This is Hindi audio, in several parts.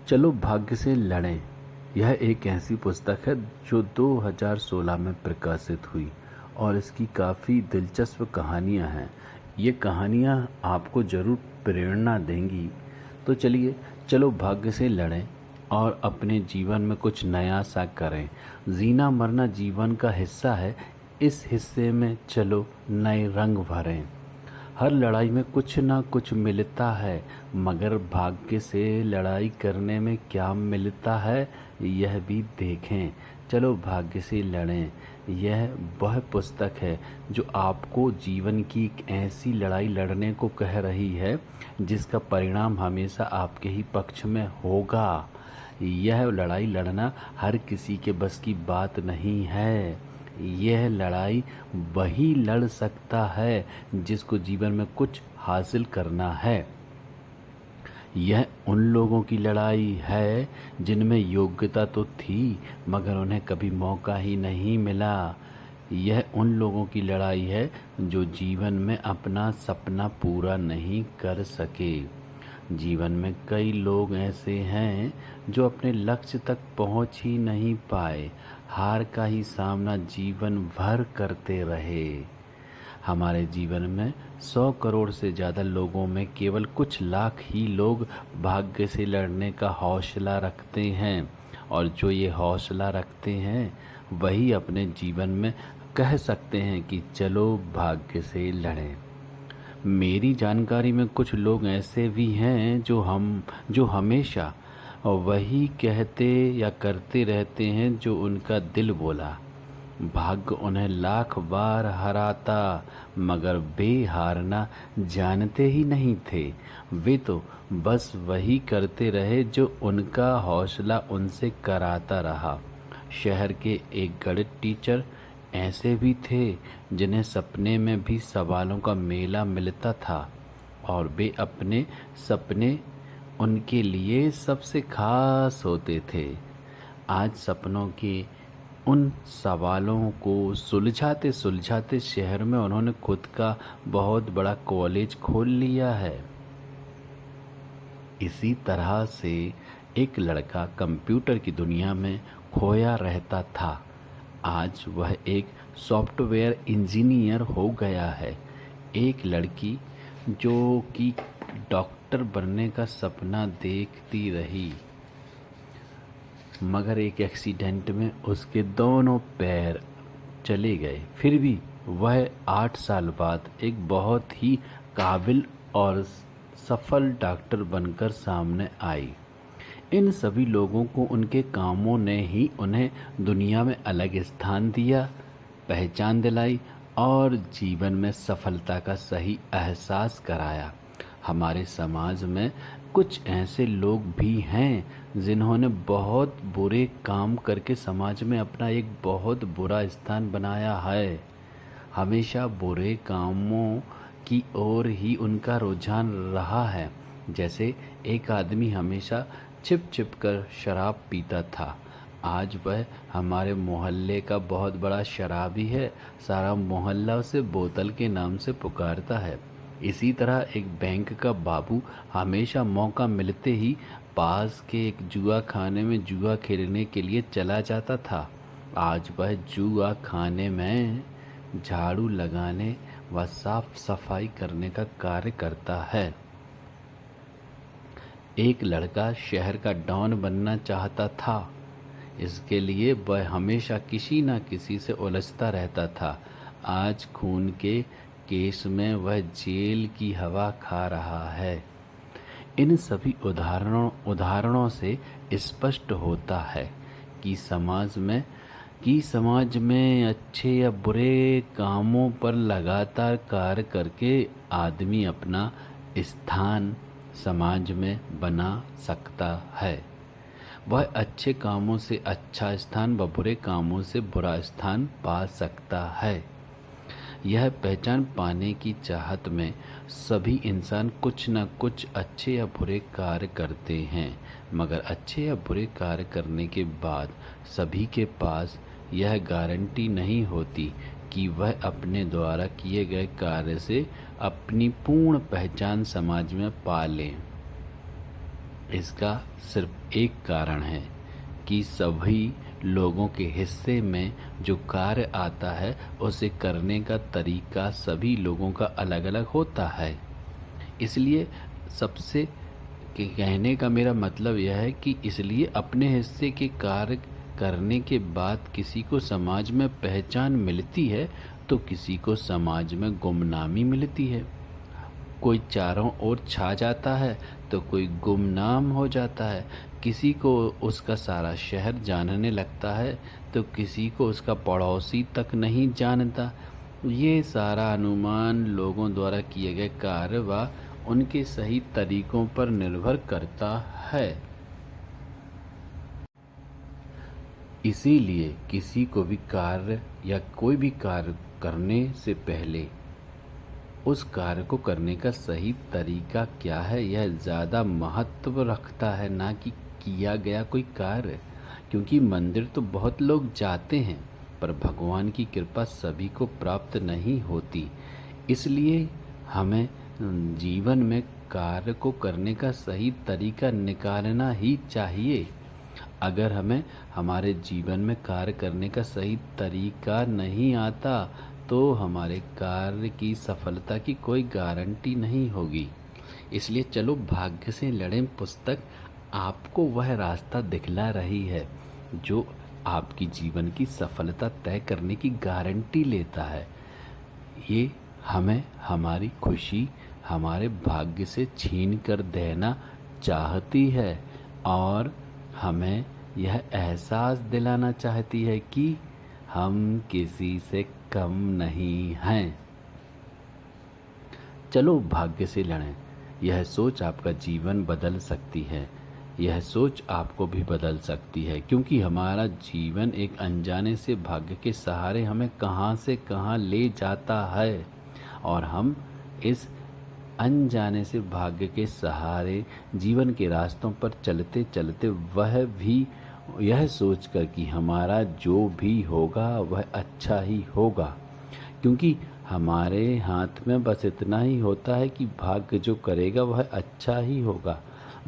चलो भाग्य से लड़ें। यह एक ऐसी पुस्तक है जो 2016 में प्रकाशित हुई और इसकी काफ़ी दिलचस्प कहानियाँ हैं। ये कहानियाँ आपको ज़रूर प्रेरणा देंगी। तो चलिए, चलो भाग्य से लड़ें और अपने जीवन में कुछ नया सा करें। जीना मरना जीवन का हिस्सा है। इस हिस्से में चलो नए रंग भरें। हर लड़ाई में कुछ ना कुछ मिलता है, मगर भाग्य से लड़ाई करने में क्या मिलता है, यह भी देखें। चलो भाग्य से लड़ें। यह वह पुस्तक है जो आपको जीवन की एक ऐसी लड़ाई लड़ने को कह रही है जिसका परिणाम हमेशा आपके ही पक्ष में होगा। यह लड़ाई लड़ना हर किसी के बस की बात नहीं है। यह लड़ाई वही लड़ सकता है जिसको जीवन में कुछ हासिल करना है। यह उन लोगों की लड़ाई है जिनमें योग्यता तो थी मगर उन्हें कभी मौका ही नहीं मिला। यह उन लोगों की लड़ाई है जो जीवन में अपना सपना पूरा नहीं कर सके। जीवन में कई लोग ऐसे हैं जो अपने लक्ष्य तक पहुंच ही नहीं पाए, हार का ही सामना जीवन भर करते रहे। हमारे जीवन में 100 करोड़ से ज़्यादा लोगों में केवल कुछ लाख ही लोग भाग्य से लड़ने का हौसला रखते हैं, और जो ये हौसला रखते हैं वही अपने जीवन में कह सकते हैं कि चलो भाग्य से लड़ें। मेरी जानकारी में कुछ लोग ऐसे भी हैं जो हमेशा वही कहते या करते रहते हैं जो उनका दिल बोला। भाग्य उन्हें लाख बार हराता मगर वे हारना जानते ही नहीं थे। वे तो बस वही करते रहे जो उनका हौसला उनसे कराता रहा। शहर के एक गणित टीचर ऐसे भी थे जिन्हें सपने में भी सवालों का मेला मिलता था, और वे अपने सपने उनके लिए सबसे खास होते थे। आज सपनों के उन सवालों को सुलझाते सुलझाते शहर में उन्होंने खुद का बहुत बड़ा कॉलेज खोल लिया है। इसी तरह से एक लड़का कंप्यूटर की दुनिया में खोया रहता था। आज वह एक सॉफ्टवेयर इंजीनियर हो गया है। एक लड़की जो कि डॉक्टर बनने का सपना देखती रही, मगर एक एक्सीडेंट में उसके दोनों पैर चले गए। फिर भी वह 8 साल बाद एक बहुत ही काबिल और सफल डॉक्टर बनकर सामने आई। इन सभी लोगों को उनके कामों ने ही उन्हें दुनिया में अलग स्थान दिया, पहचान दिलाई और जीवन में सफलता का सही एहसास कराया। हमारे समाज में कुछ ऐसे लोग भी हैं जिन्होंने बहुत बुरे काम करके समाज में अपना एक बहुत बुरा स्थान बनाया है। हमेशा बुरे कामों की ओर ही उनका रुझान रहा है। जैसे एक आदमी हमेशा छिप छिप कर शराब पीता था, आज वह हमारे मोहल्ले का बहुत बड़ा शराबी है। सारा मोहल्ला उसे बोतल के नाम से पुकारता है। इसी तरह एक बैंक का बाबू हमेशा मौका मिलते ही पास के एक जुआ खाने में जुआ खेलने के लिए चला जाता था। आज वह जुआ खाने में झाड़ू लगाने व साफ सफाई करने का कार्य करता है। एक लड़का शहर का डॉन बनना चाहता था। इसके लिए वह हमेशा किसी न किसी से उलझता रहता था। आज खून के केस में वह जेल की हवा खा रहा है। इन सभी उदाहरणों से स्पष्ट होता है कि समाज में अच्छे या बुरे कामों पर लगातार कार्य करके आदमी अपना स्थान समाज में बना सकता है। वह अच्छे कामों से अच्छा स्थान व बुरे कामों से बुरा स्थान पा सकता है। यह पहचान पाने की चाहत में सभी इंसान कुछ न कुछ अच्छे या बुरे कार्य करते हैं, मगर अच्छे या बुरे कार्य करने के बाद सभी के पास यह गारंटी नहीं होती कि वह अपने द्वारा किए गए कार्य से अपनी पूर्ण पहचान समाज में पा लें। इसका सिर्फ एक कारण है कि सभी लोगों के हिस्से में जो कार्य आता है उसे करने का तरीका सभी लोगों का अलग अलग होता है। इसलिए सबसे कहने का मेरा मतलब यह है कि इसलिए अपने हिस्से के कार्य करने के बाद किसी को समाज में पहचान मिलती है तो किसी को समाज में गुमनामी मिलती है। कोई चारों ओर छा जाता है तो कोई गुमनाम हो जाता है। किसी को उसका सारा शहर जानने लगता है तो किसी को उसका पड़ोसी तक नहीं जानता। ये सारा अनुमान लोगों द्वारा किए गए कार्य व उनके सही तरीकों पर निर्भर करता है। इसीलिए किसी को भी कार्य या कोई भी कार्य करने से पहले उस कार्य को करने का सही तरीका क्या है यह ज़्यादा महत्व रखता है, ना कि किया गया कोई कार्य। क्योंकि मंदिर तो बहुत लोग जाते हैं पर भगवान की कृपा सभी को प्राप्त नहीं होती। इसलिए हमें जीवन में कार्य को करने का सही तरीका निकालना ही चाहिए। अगर हमें हमारे जीवन में कार्य करने का सही तरीका नहीं आता तो हमारे कार्य की सफलता की कोई गारंटी नहीं होगी। इसलिए चलो भाग्य से लड़ें पुस्तक आपको वह रास्ता दिखला रही है जो आपकी जीवन की सफलता तय करने की गारंटी लेता है। ये हमें हमारी खुशी हमारे भाग्य से छीन कर देना चाहती है और हमें यह एहसास दिलाना चाहती है कि हम किसी से कम नहीं हैं। चलो भाग्य से लड़ें। यह सोच आपका जीवन बदल सकती है। यह सोच आपको भी बदल सकती है क्योंकि हमारा जीवन एक अनजाने से भाग्य के सहारे हमें कहां से कहां ले जाता है और हम इस अनजाने से भाग्य के सहारे जीवन के रास्तों पर चलते चलते वह भी यह सोचकर कि हमारा जो भी होगा वह अच्छा ही होगा। क्योंकि हमारे हाथ में बस इतना ही होता है कि भाग्य जो करेगा वह अच्छा ही होगा।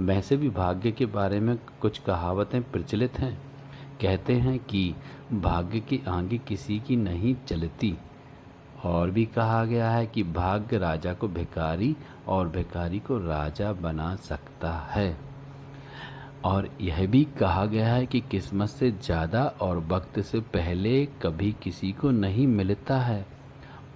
वैसे भी भाग्य के बारे में कुछ कहावतें प्रचलित हैं। कहते हैं कि भाग्य के आगे किसी की नहीं चलती। और भी कहा गया है कि भाग्य राजा को भिखारी और भिखारी को राजा बना सकता है। और यह भी कहा गया है कि किस्मत से ज़्यादा और वक्त से पहले कभी किसी को नहीं मिलता है।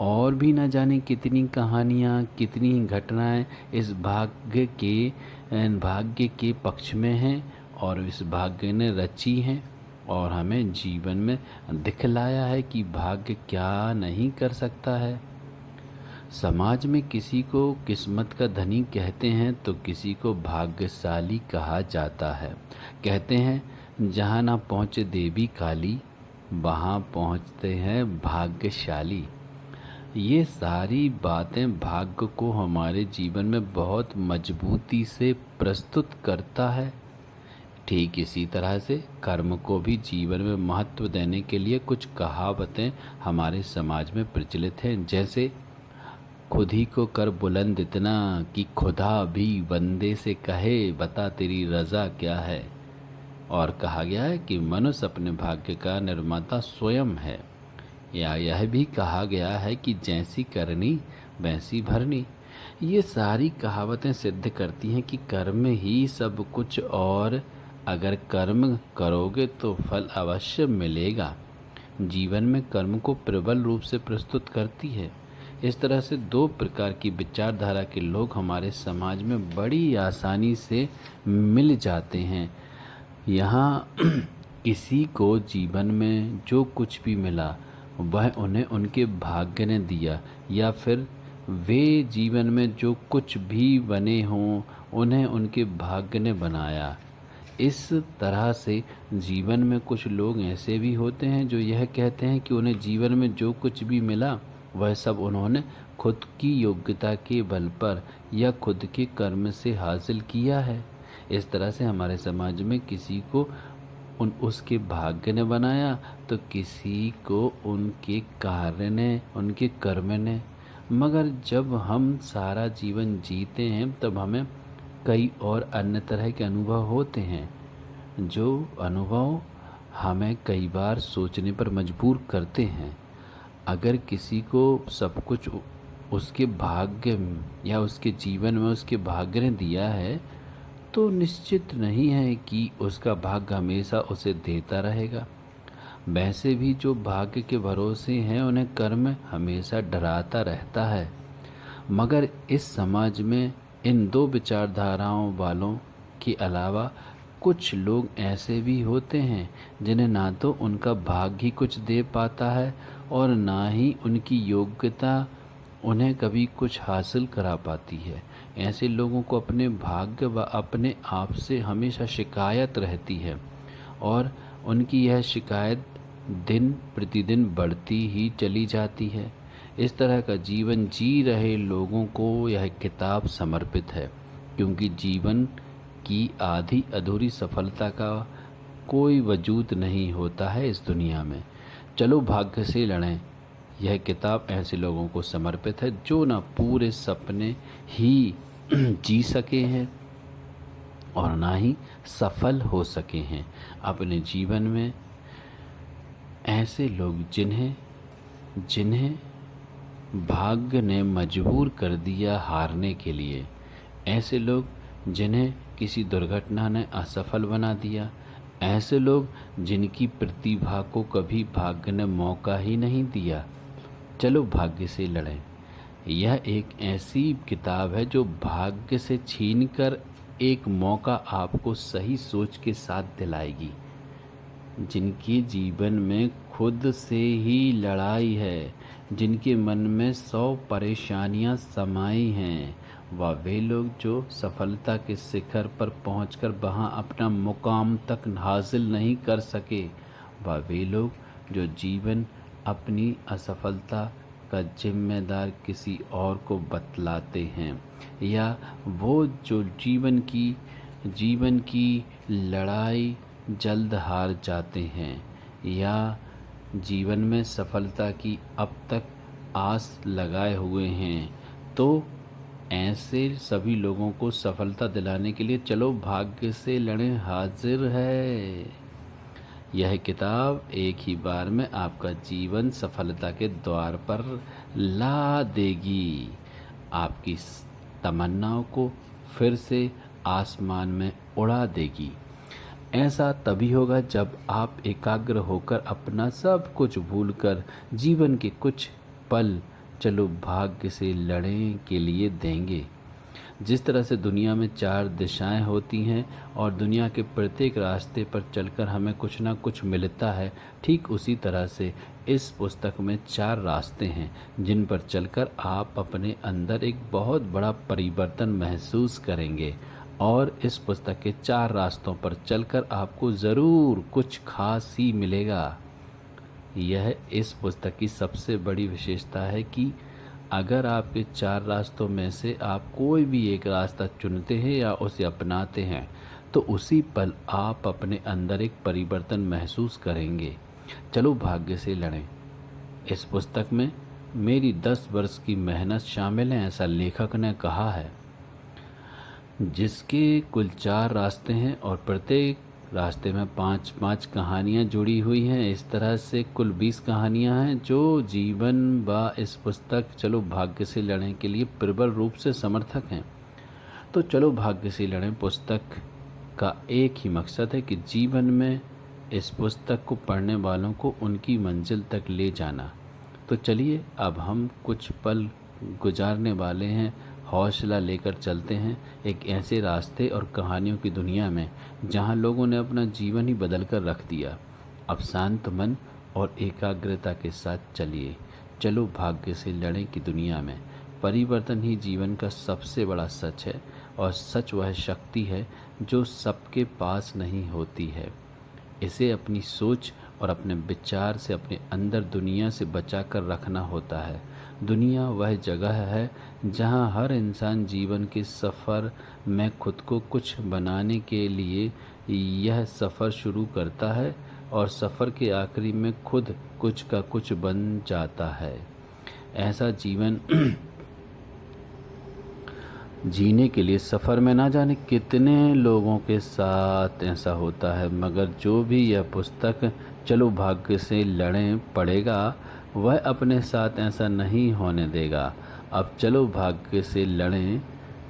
और भी न जाने कितनी कहानियाँ कितनी घटनाएं इस भाग्य के पक्ष में हैं और इस भाग्य ने रची हैं और हमें जीवन में दिखलाया है कि भाग्य क्या नहीं कर सकता है। समाज में किसी को किस्मत का धनी कहते हैं तो किसी को भाग्यशाली कहा जाता है। कहते हैं जहाँ ना पहुँचे देवी काली वहाँ पहुँचते हैं भाग्यशाली। ये सारी बातें भाग्य को हमारे जीवन में बहुत मजबूती से प्रस्तुत करता है। ठीक इसी तरह से कर्म को भी जीवन में महत्व देने के लिए कुछ कहावतें हमारे समाज में प्रचलित हैं। जैसे खुद ही को कर बुलंद इतना कि खुदा भी बंदे से कहे बता तेरी रज़ा क्या है। और कहा गया है कि मनुष्य अपने भाग्य का निर्माता स्वयं है। या यह भी कहा गया है कि जैसी करनी वैसी भरनी। ये सारी कहावतें सिद्ध करती हैं कि कर्म ही सब कुछ और अगर कर्म करोगे तो फल अवश्य मिलेगा। जीवन में कर्म को प्रबल रूप से प्रस्तुत करती है। इस तरह से दो प्रकार की विचारधारा के लोग हमारे समाज में बड़ी आसानी से मिल जाते हैं। यहाँ किसी को जीवन में जो कुछ भी मिला वह उन्हें उनके भाग्य ने दिया या फिर वे जीवन में जो कुछ भी बने हों उन्हें उनके भाग्य ने बनाया। इस तरह से जीवन में कुछ लोग ऐसे भी होते हैं जो यह कहते हैं कि उन्हें जीवन में जो कुछ भी मिला वह सब उन्होंने खुद की योग्यता के बल पर या खुद के कर्म से हासिल किया है। इस तरह से हमारे समाज में किसी को उसके भाग्य ने बनाया तो किसी को उनके कार्य ने उनके कर्म ने। मगर जब हम सारा जीवन जीते हैं तब हमें कई और अन्य तरह के अनुभव होते हैं, जो अनुभव हमें कई बार सोचने पर मजबूर करते हैं। अगर किसी को सब कुछ उसके भाग्य या उसके जीवन में उसके भाग्य ने दिया है, तो निश्चित नहीं है कि उसका भाग्य हमेशा उसे देता रहेगा। वैसे भी जो भाग्य के भरोसे हैं, उन्हें कर्म हमेशा डराता रहता है। मगर इस समाज में इन दो विचारधाराओं वालों के अलावा कुछ लोग ऐसे भी होते हैं जिन्हें ना तो उनका भाग्य ही कुछ दे पाता है और ना ही उनकी योग्यता उन्हें कभी कुछ हासिल करा पाती है। ऐसे लोगों को अपने भाग्य व अपने आप से हमेशा शिकायत रहती है और उनकी यह शिकायत दिन प्रतिदिन बढ़ती ही चली जाती है। इस तरह का जीवन जी रहे लोगों को यह किताब समर्पित है, क्योंकि जीवन की आधी अधूरी सफलता का कोई वजूद नहीं होता है इस दुनिया में। चलो भाग्य से लड़ें। यह किताब ऐसे लोगों को समर्पित है जो ना पूरे सपने ही जी सके हैं और ना ही सफल हो सके हैं अपने जीवन में। ऐसे लोग जिन्हें जिन्हें भाग्य ने मजबूर कर दिया हारने के लिए, ऐसे लोग जिन्हें किसी दुर्घटना ने असफल बना दिया, ऐसे लोग जिनकी प्रतिभा को कभी भाग्य ने मौका ही नहीं दिया। चलो भाग्य से लड़ें। यह एक ऐसी किताब है जो भाग्य से छीनकर एक मौका आपको सही सोच के साथ दिलाएगी। जिनके जीवन में खुद से ही लड़ाई है, जिनके मन में 100 परेशानियां समाई हैं, वे लोग जो सफलता के शिखर पर पहुंचकर वहां अपना मुकाम तक हासिल नहीं कर सके, वे लोग जो जीवन अपनी असफलता का जिम्मेदार किसी और को बतलाते हैं, या वो जो जीवन की लड़ाई जल्द हार जाते हैं, या जीवन में सफलता की अब तक आस लगाए हुए हैं। तो ऐसे सभी लोगों को सफलता दिलाने के लिए चलो भाग्य से लड़ें हाजिर है। यह किताब एक ही बार में आपका जीवन सफलता के द्वार पर ला देगी, आपकी तमन्नाओं को फिर से आसमान में उड़ा देगी। ऐसा तभी होगा जब आप एकाग्र होकर अपना सब कुछ भूलकर जीवन के कुछ पल चलो भाग्य से लड़ें के लिए देंगे। जिस तरह से दुनिया में 4 दिशाएं होती हैं और दुनिया के प्रत्येक रास्ते पर चलकर हमें कुछ ना कुछ मिलता है, ठीक उसी तरह से इस पुस्तक में 4 रास्ते हैं जिन पर चलकर आप अपने अंदर एक बहुत बड़ा परिवर्तन महसूस करेंगे। और इस पुस्तक के 4 रास्तों पर चलकर आपको ज़रूर कुछ खास ही मिलेगा। यह इस पुस्तक की सबसे बड़ी विशेषता है कि अगर आपके 4 रास्तों में से आप कोई भी एक रास्ता चुनते हैं या उसे अपनाते हैं, तो उसी पल आप अपने अंदर एक परिवर्तन महसूस करेंगे। चलो भाग्य से लड़ें। इस पुस्तक में मेरी 10 वर्ष की मेहनत शामिल है, ऐसा लेखक ने कहा है, जिसके कुल 4 रास्ते हैं और प्रत्येक रास्ते में 5-5 कहानियाँ जुड़ी हुई हैं। इस तरह से कुल 20 कहानियाँ हैं जो जीवन व इस पुस्तक चलो भाग्य से लड़ें के लिए प्रबल रूप से समर्थक हैं। तो चलो भाग्य से लड़ें पुस्तक का एक ही मकसद है कि जीवन में इस पुस्तक को पढ़ने वालों को उनकी मंजिल तक ले जाना। तो चलिए अब हम कुछ पल गुजारने वाले हैं, हौसला लेकर चलते हैं एक ऐसे रास्ते और कहानियों की दुनिया में जहां लोगों ने अपना जीवन ही बदल कर रख दिया। अब शांत मन और एकाग्रता के साथ चलिए। चलो भाग्य से लड़ें की दुनिया में परिवर्तन ही जीवन का सबसे बड़ा सच है, और सच वह शक्ति है जो सबके पास नहीं होती है। इसे अपनी सोच और अपने विचार से अपने अंदर दुनिया से बचा कर रखना होता है। दुनिया वह जगह है जहां हर इंसान जीवन के सफ़र में खुद को कुछ बनाने के लिए यह सफ़र शुरू करता है और सफ़र के आखिरी में खुद कुछ का कुछ बन जाता है। ऐसा जीवन जीने के लिए सफ़र में ना जाने कितने लोगों के साथ ऐसा होता है, मगर जो भी यह पुस्तक चलो भाग्य से लड़ें पढ़ेगा, वह अपने साथ ऐसा नहीं होने देगा। अब चलो भाग्य से लड़ें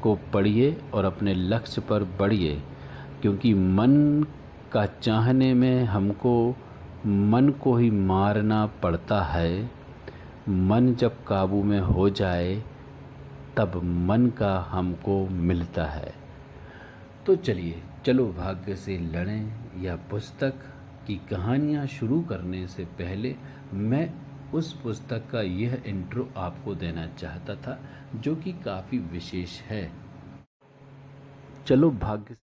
को पढ़िए और अपने लक्ष्य पर बढ़िए, क्योंकि मन का चाहने में हमको मन को ही मारना पड़ता है। मन जब काबू में हो जाए तब मन का हमको मिलता है। तो चलिए, चलो भाग्य से लड़ें या पुस्तक की कहानियाँ शुरू करने से पहले मैं उस पुस्तक का यह इंट्रो आपको देना चाहता था, जो कि काफ़ी विशेष है। चलो भाग्य